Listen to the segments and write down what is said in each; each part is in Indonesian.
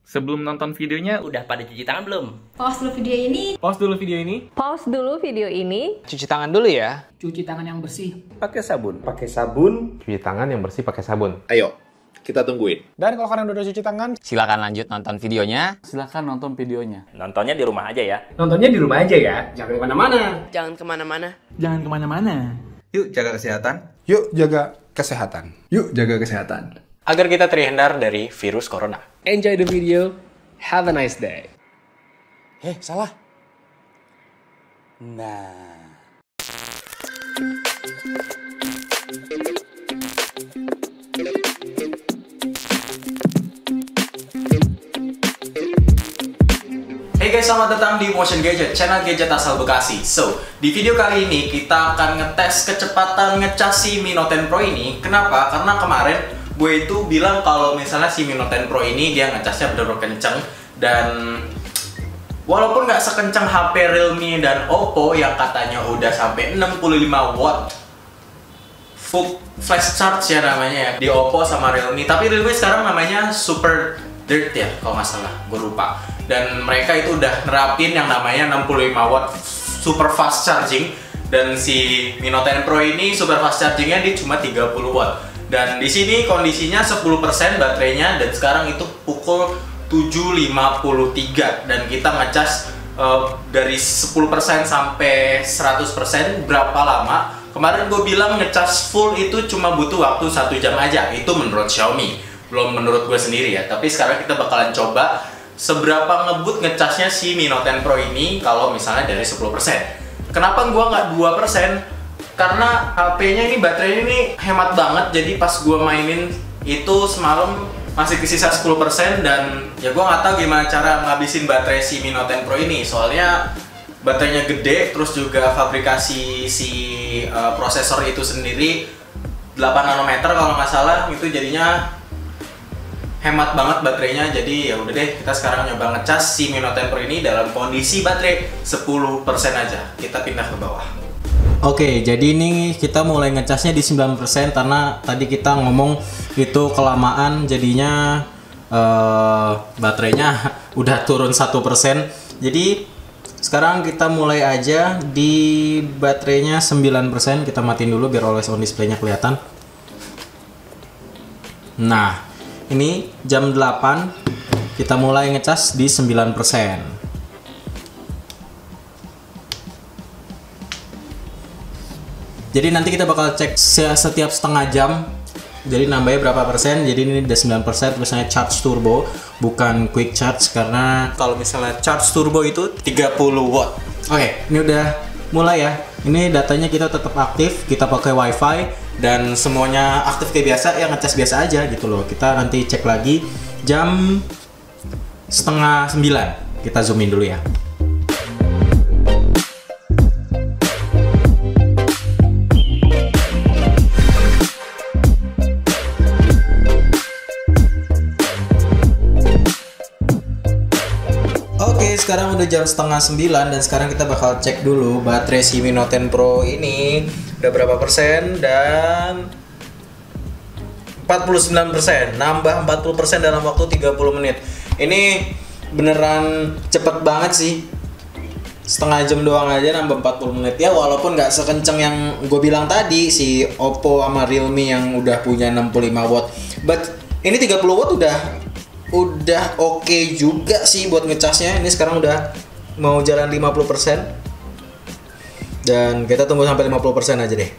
Sebelum nonton videonya, Udah pada cuci tangan belum? Pause dulu video ini. Pause dulu video ini. Pause dulu video ini. Cuci tangan dulu ya. Cuci tangan yang bersih. Pakai sabun. Pakai sabun. Cuci tangan yang bersih pakai sabun. Ayo, kita tungguin. Dan kalau kalian udah cuci tangan, Silakan lanjut nonton videonya. Silakan nonton videonya. Nontonnya di rumah aja ya. nontonnya di rumah aja ya. Jangan kemana-mana. Jangan kemana-mana. Jangan kemana-mana. Yuk jaga kesehatan. Yuk jaga kesehatan. Yuk jaga kesehatan. Agar kita terhindar dari virus corona. Enjoy the video. Have a nice day. Salah. Hey guys, selamat datang di Motion Gadget, channel gadget asal Bekasi. So, di video kali ini kita akan ngetes kecepatan ngecas si Mi Note 10 Pro ini. Kenapa? Karena kemarin gue itu bilang kalau misalnya si Mi Note 10 Pro ini dia ngecasnya bener-bener kenceng. Dan walaupun nggak sekencang HP Realme dan Oppo yang katanya udah sampai 65 watt full flash charge ya namanya ya di Oppo sama Realme, tapi Realme sekarang namanya Super Dirt ya kalau nggak salah, gue lupa. Dan mereka itu udah nerapin yang namanya 65 watt super fast charging, dan si Mi Note 10 Pro ini super fast chargingnya dia cuma 30 watt. Dan di sini kondisinya 10% baterainya, dan sekarang itu pukul 7.53 dan kita ngecas dari 10% sampai 100% berapa lama? Kemarin gue bilang ngecas full itu cuma butuh waktu 1 jam aja. Itu menurut Xiaomi, belum menurut gue sendiri ya. Tapi sekarang kita bakalan coba seberapa ngebut ngecasnya si Mi Note 10 Pro ini kalau misalnya dari 10%. Kenapa gue nggak 2%? Karena HP-nya ini baterainya ini hemat banget. Jadi pas gue mainin itu semalam masih kesisa 10%, dan ya gue nggak tahu gimana cara ngabisin baterai si Mi Note 10 Pro ini. Soalnya baterainya gede, terus juga fabrikasi si prosesor itu sendiri 8 nanometer kalau nggak salah, itu jadinya hemat banget baterainya. Jadi ya udah deh, kita sekarang nyoba ngecas si Mi Note 10 Pro ini dalam kondisi baterai 10% aja. Kita pindah ke bawah. Oke, jadi ini kita mulai ngecasnya di 9% karena tadi kita ngomong itu kelamaan, jadinya baterainya udah turun 1%. Jadi sekarang kita mulai aja di baterainya 9%. Kita matiin dulu biar always on display-nya kelihatan. Nah, ini jam 8 kita mulai ngecas di 9%. Jadi nanti kita bakal cek setiap setengah jam. Jadi nambahnya berapa persen. Jadi ini udah 9%, misalnya charge turbo, bukan quick charge, karena kalau misalnya charge turbo itu 30 watt. Oke, ini udah mulai ya. Ini datanya kita tetap aktif, kita pakai wifi, dan semuanya aktif kayak biasa, ya ngecas biasa aja gitu loh. Kita nanti cek lagi jam setengah 9. Kita zoom in dulu ya. Oke, sekarang udah jam setengah 9 dan sekarang kita bakal cek dulu baterai si Mi Note 10 Pro ini udah berapa persen. Dan 49%, nambah 40% dalam waktu 30 menit. Ini beneran cepet banget sih. Setengah jam doang aja nambah 40 menit ya, walaupun nggak sekenceng yang gue bilang tadi si Oppo sama Realme yang udah punya 65 watt. But ini 30 watt udah oke juga sih buat ngecasnya. Ini sekarang udah mau jalan 50%, dan kita tunggu sampai 50% aja deh.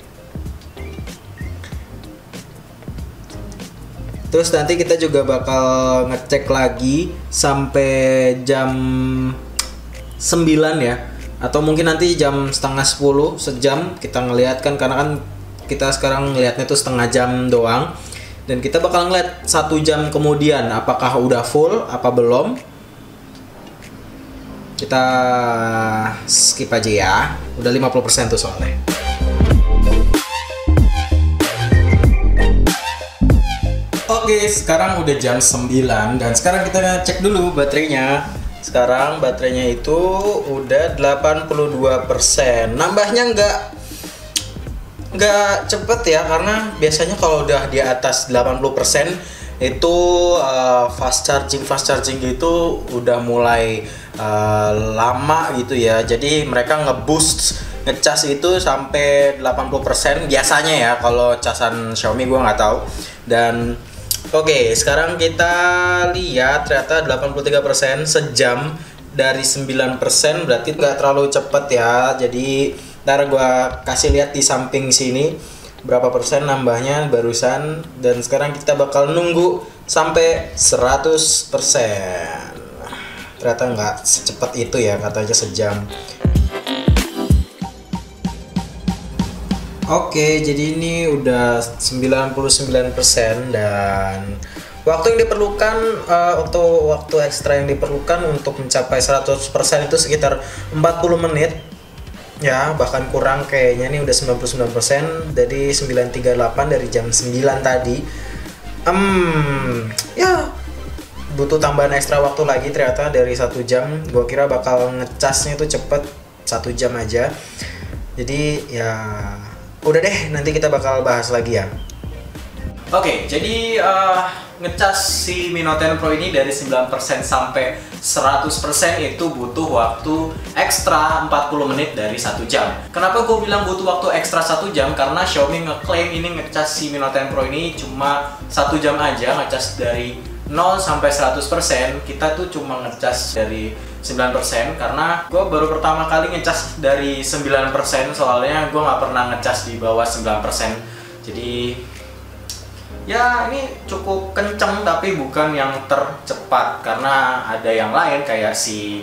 Terus nanti kita juga bakal ngecek lagi sampai jam 9 ya, atau mungkin nanti jam setengah 10, sejam kita ngeliat kan, karena kan kita sekarang ngeliatnya tuh setengah jam doang. Dan kita bakal ngeliat 1 jam kemudian apakah udah full apa belum. Kita skip aja ya. Udah 50% tuh soalnya. Oke, sekarang udah jam 9 dan sekarang kita cek dulu baterainya. Sekarang baterainya itu udah 82%. Nambahnya nggak cepet ya, karena biasanya kalau udah di atas 80% itu fast charging gitu udah mulai lama gitu ya. Jadi mereka ngecas itu sampai 80% biasanya ya, kalau casan Xiaomi gue nggak tahu. Dan oke, sekarang kita lihat ternyata 83% sejam dari 9%, berarti nggak terlalu cepet ya. Jadi ntar gue kasih lihat di samping sini berapa persen nambahnya barusan, dan sekarang kita bakal nunggu sampai 100%. Ternyata nggak secepat itu ya, katanya sejam. Oke, jadi ini udah 99% dan waktu yang diperlukan, waktu ekstra yang diperlukan untuk mencapai 100% itu sekitar 40 menit. Ya, bahkan kurang kayaknya, nih udah 99%, dari 9.38 dari jam 9 tadi. Ya butuh tambahan ekstra waktu lagi ternyata dari 1 jam. Gua kira bakal ngecasnya itu cepet 1 jam aja. Jadi ya udah deh, nanti kita bakal bahas lagi ya. Oke, jadi ngecas si Mi Note 10 Pro ini dari 9% sampai 100% itu butuh waktu ekstra 40 menit dari 1 jam. Kenapa gue bilang butuh waktu ekstra 1 jam? Karena Xiaomi ngeklaim ini ngecas si Mi Note 10 Pro ini cuma 1 jam aja, ngecas dari 0 sampai 100%. Kita tuh cuma ngecas dari 9%, karena gue baru pertama kali ngecas dari 9%, soalnya gue nggak pernah ngecas di bawah 9%. Jadi ya ini cukup kenceng, tapi bukan yang tercepat, karena ada yang lain kayak si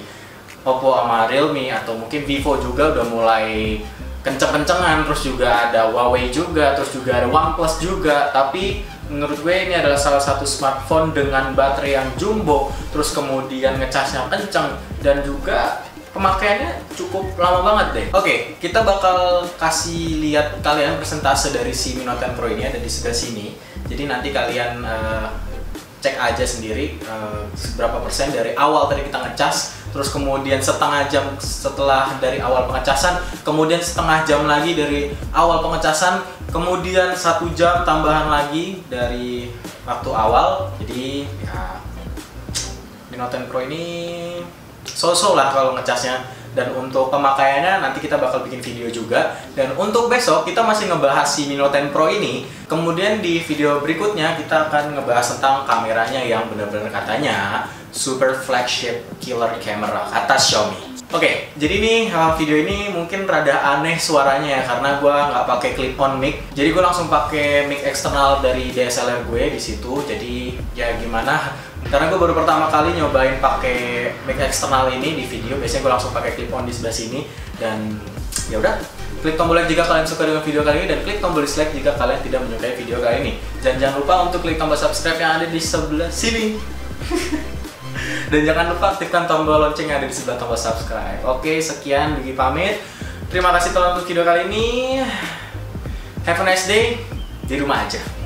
Oppo sama Realme atau mungkin Vivo juga udah mulai kenceng-kencengan, terus juga ada Huawei juga, terus juga ada OnePlus juga. Tapi menurut gue ini adalah salah satu smartphone dengan baterai yang jumbo, terus kemudian ngecasnya kenceng, dan juga pemakaiannya cukup lama banget deh. Oke, kita bakal kasih lihat kalian persentase dari si Mi Note 10 Pro ini ada di sebelah sini. Jadi nanti kalian cek aja sendiri berapa persen dari awal tadi kita ngecas, terus kemudian setengah jam setelah dari awal pengecasan, kemudian setengah jam lagi dari awal pengecasan, kemudian 1 jam tambahan lagi dari waktu awal. Jadi ya Mi Note 10 Pro ini so-so lah kalau ngecasnya. Dan untuk pemakaiannya nanti kita bakal bikin video juga. Dan untuk besok kita masih ngebahas si Mi Note 10 Pro ini. Kemudian di video berikutnya kita akan ngebahas tentang kameranya yang benar-benar katanya super flagship killer camera kata Xiaomi. Oke, jadi nih video ini mungkin rada aneh suaranya ya, karena gue nggak pakai clip-on mic. Jadi gue langsung pakai mic eksternal dari DSLR gue di situ. Jadi ya gimana? Karena gue baru pertama kali nyobain pakai mic eksternal ini di video. Biasanya gue langsung pakai clip-on di sebelah sini. Dan ya udah, klik tombol like jika kalian suka dengan video kali ini, dan klik tombol dislike jika kalian tidak menyukai video kali ini. Dan jangan lupa untuk klik tombol subscribe yang ada di sebelah sini. Dan jangan lupa aktifkan tombol lonceng yang ada di sebelah tombol subscribe. Oke, sekian, Bigi pamit. Terima kasih telah nonton video kali ini. Have a nice day di rumah aja.